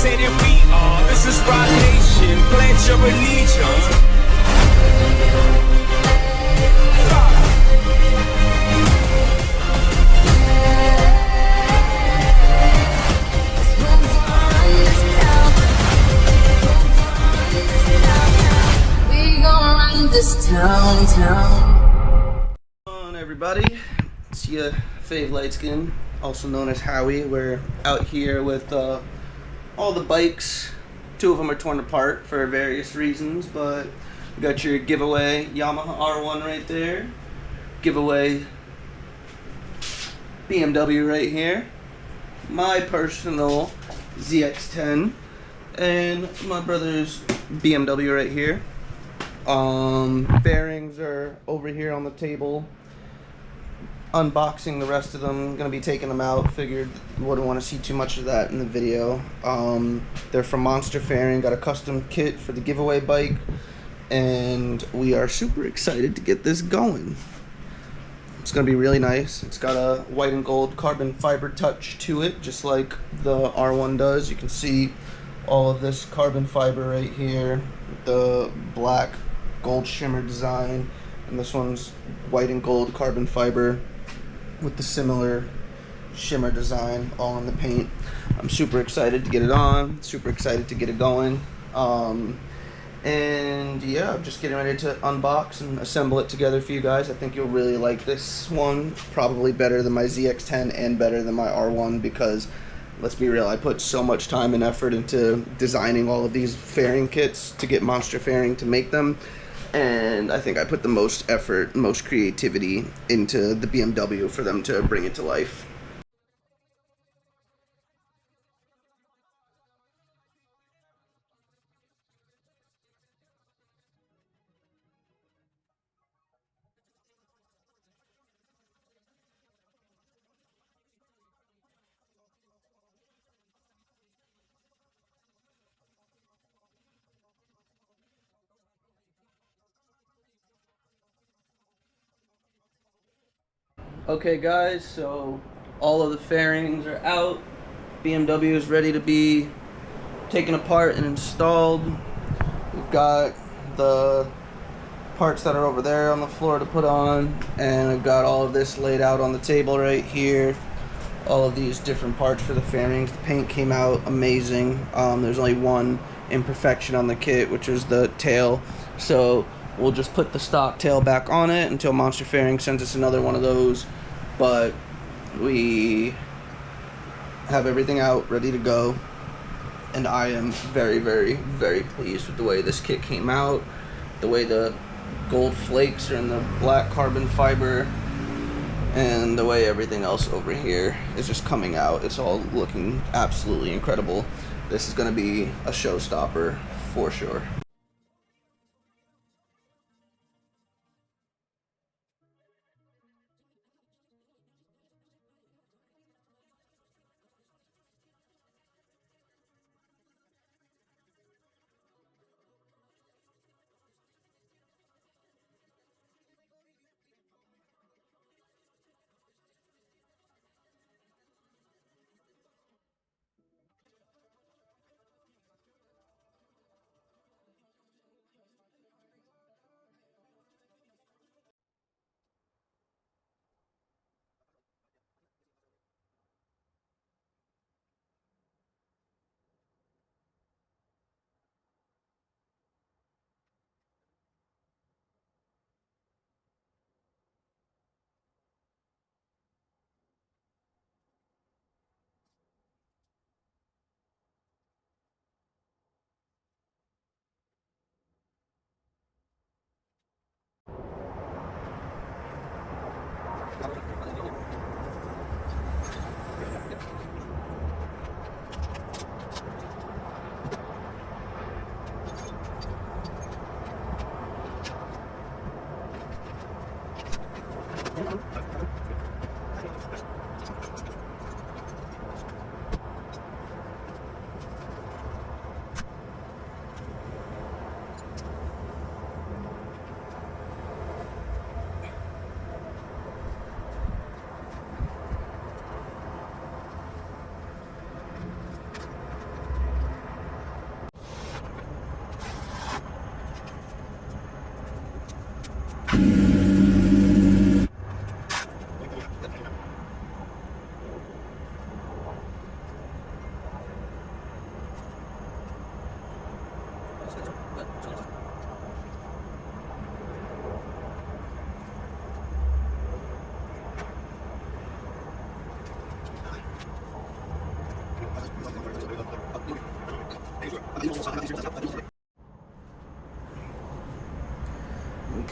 say that we are. This is Rock Nation, pledge your allegiance. This town. Come on, everybody, it's your fave light skin, also known as Howie. We're out here with all the bikes. Two of them are torn apart for various reasons, but we got your giveaway Yamaha R1 right there, giveaway BMW right here, my personal ZX10, and my brother's BMW right here. Fairings are over here on the table. Unboxing the rest of them. Gonna be taking them out. Figured wouldn't want to see too much of that in the video. They're from Monster Fairings. Got a custom kit for the giveaway bike, and we are super excited to get this going. It's gonna be really nice. It's got a white and gold carbon fiber touch to it, just like the R1 does. You can see all of this carbon fiber right here, the black gold shimmer design, and this one's white and gold carbon fiber with the similar shimmer design all in the paint. I'm super excited to get it on, super excited to get it going, and yeah, I'm just getting ready to unbox and assemble it together for you guys. I think you'll really like this one, probably better than my ZX10 and better than my R1, because let's be real, I put so much time and effort into designing all of these fairing kits to get Monster Fairing to make them, and I think I put the most effort, most creativity into the BMW for them to bring it to life. Okay guys, so all of the fairings are out. BMW is ready to be taken apart and installed. We've got the parts that are over there on the floor to put on, and I've got all of this laid out on the table right here. All of these different parts for the fairings. The paint came out amazing. There's only one imperfection on the kit, which is the tail, so we'll just put the stock tail back on it until Monster Fairing sends us another one of those. But we have everything out, ready to go, and I am very, very, very pleased with the way this kit came out, the way the gold flakes are in the black carbon fiber, and the way everything else over here is just coming out. It's all looking absolutely incredible. This is going to be a showstopper for sure.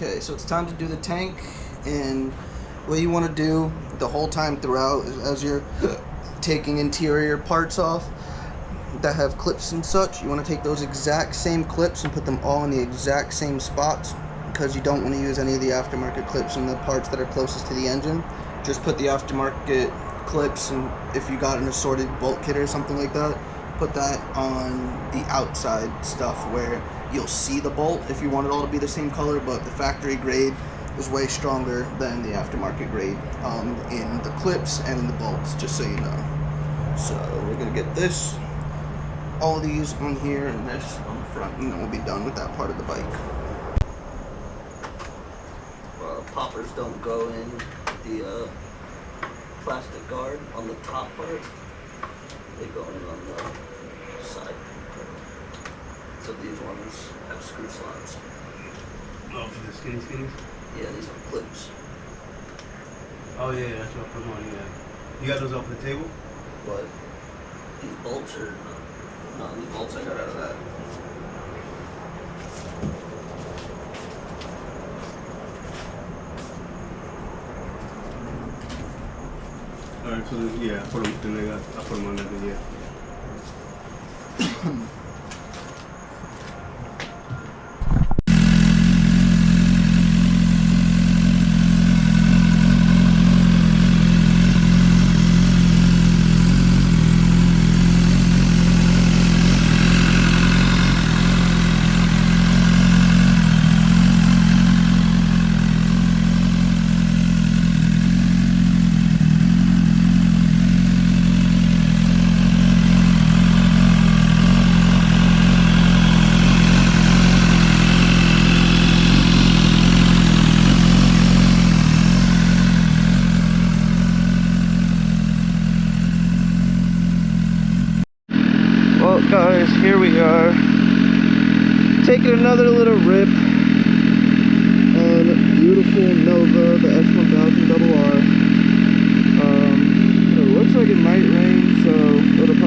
Okay, so it's time to do the tank, and what you want to do the whole time throughout is, as you're taking interior parts off that have clips and such, you want to take those exact same clips and put them all in the exact same spots, because you don't want to use any of the aftermarket clips in the parts that are closest to the engine. Just put the aftermarket clips, and if you got an assorted bolt kit or something like that, put that on the outside stuff where you'll see the bolt if you want it all to be the same color, but the factory grade is way stronger than the aftermarket grade in the clips and in the bolts, just so you know. So we're gonna get this, all these on here and this on the front, and then we'll be done with that part of the bike. Poppers don't go in the plastic guard on the top part. They go in on the side. So these ones have screw slots. Oh, for the skinnies? Yeah, these are clips. Oh yeah, that's what I put on, yeah. You got those off the table? But these bolts are no, these bolts I got out of that. Alright, so yeah, I put them on that, yeah. Well, guys, here we are, taking another little rip on beautiful Nova, the S1000RR. It looks like it might rain, so it'll